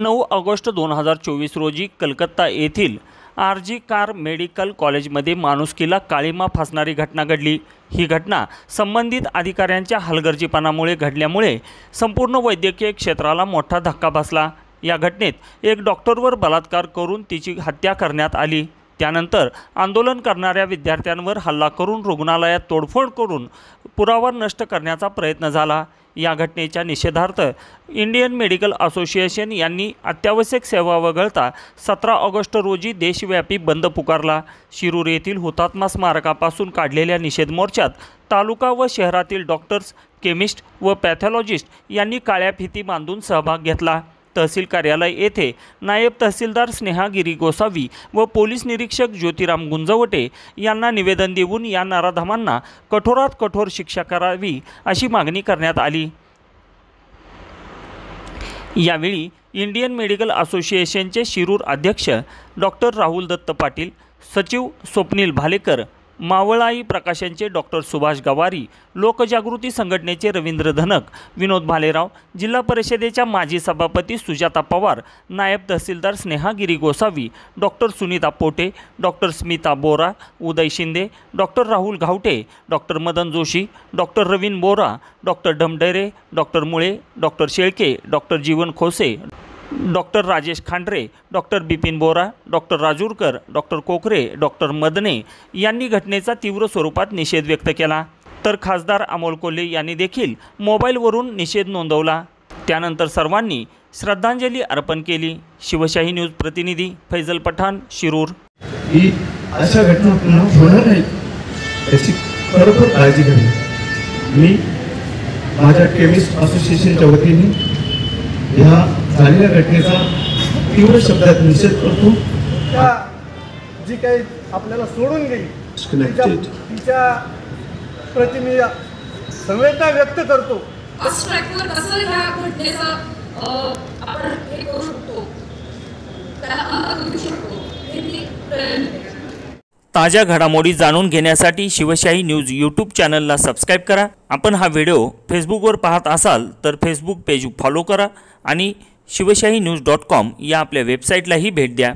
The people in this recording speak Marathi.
9 ऑगस्ट 2024 रोजी कलकत्ता येथील आरजी कार मेडिकल कॉलेजमध्ये माणुसकीला काळिमा फासणारी घटना घडली। ही घटना संबंधित अधिकाऱ्यांच्या हलगर्जीपणामुळे घडल्यामुळे संपूर्ण वैद्यकीय क्षेत्राला मोठा धक्का बसला। या घटनेत एक डॉक्टरवर बलात्कार करून तिची हत्या करण्यात आली। त्यानंतर आंदोलन करणाऱ्या विद्यार्थ्यांवर हल्ला करून रुग्णालयात तोडफोड करून पुरावा नष्ट करण्याचा प्रयत्न झाला। या घटनेच्या निषेधार्थ इंडियन मेडिकल असोसिएशन यांनी अत्यावश्यक सेवा वगळता 17 ऑगस्ट रोजी देशव्यापी बंद पुकारला। शिरूर येथील हुतात्मा स्मारकापासून काढलेल्या निषेध मोर्चात तालुका व शहरातील डॉक्टर्स, केमिस्ट व पॅथॉलॉजिस्ट यांनी काळ्या फिती बांधून सहभाग घेतला। तहसील कार्यालय येथे नायब तहसीलदार स्नेहागिरी गोसावी व पोलीस निरीक्षक ज्योतिराम गुंजवटे यांना निवेदन देऊन या नराधमांना कठोरात कठोर शिक्षा करावी अशी मागणी करण्यात आली। यावेळी इंडियन मेडिकल असोसिएशनचे शिरूर अध्यक्ष डॉक्टर राहुल दत्त पाटील, सचिव स्वप्नील भालेकर, मावळाई प्रकाशनचे डॉक्टर सुभाष गवारी, लोकजागृती संघटनेचे रवींद्र धनक, विनोद भालेराव, जिल्हा परिषदेच्या माजी सभापती Sujata Pawar, naib tehsildar Snehagiri Gosavi, doctor Sunita Pote, doctor Smita Bora, Uday Shinde, doctor Rahul Ghavte, doctor Madan Joshi, doctor Raveen Bora, doctor Damdere, doctor Mule, doctor Shelke, doctor Jeevan Khose, doctor Rajesh Khandre, doctor Bipin Bora, doctor Rajurkar, doctor Kokre, doctor Madne यांनी घटनेचा तीव्र स्वरूपात निषेध व्यक्त केला। तर खासदार अमोल कोल्हे यांनी देखील मोबाईलवरून निषेध नोंदवला। त्यानंतर सर्वांनी श्रद्धांजली अर्पण केली। शिवशाही न्यूज प्रतिनिधी फैजल पठाण, शिरूर। ही अशा घटना पुन्हा होणार नाही याची खरोखर काळजी घ्यावी। मी माझ्या केमिस्ट असोसिएशनच्या वतीने या झालेल्या घटनेचा तीव्र शब्दात निषेध करतो। जी काही आपल्याला सोडून गेली तिच्या प्रति मी संवेदना व्यक्त करतो। ताज्या घडामोडी जाणून घेण्यासाठी शिवशाही न्यूज यूट्यूब चॅनलला सबस्क्राईब करा। आपण हा व्हिडिओ फेसबुकवर पाहत असाल तर फेसबुक पेज फॉलो करा आणि शिवशाही न्यूज.com या आपल्या वेबसाईटलाही भेट द्या।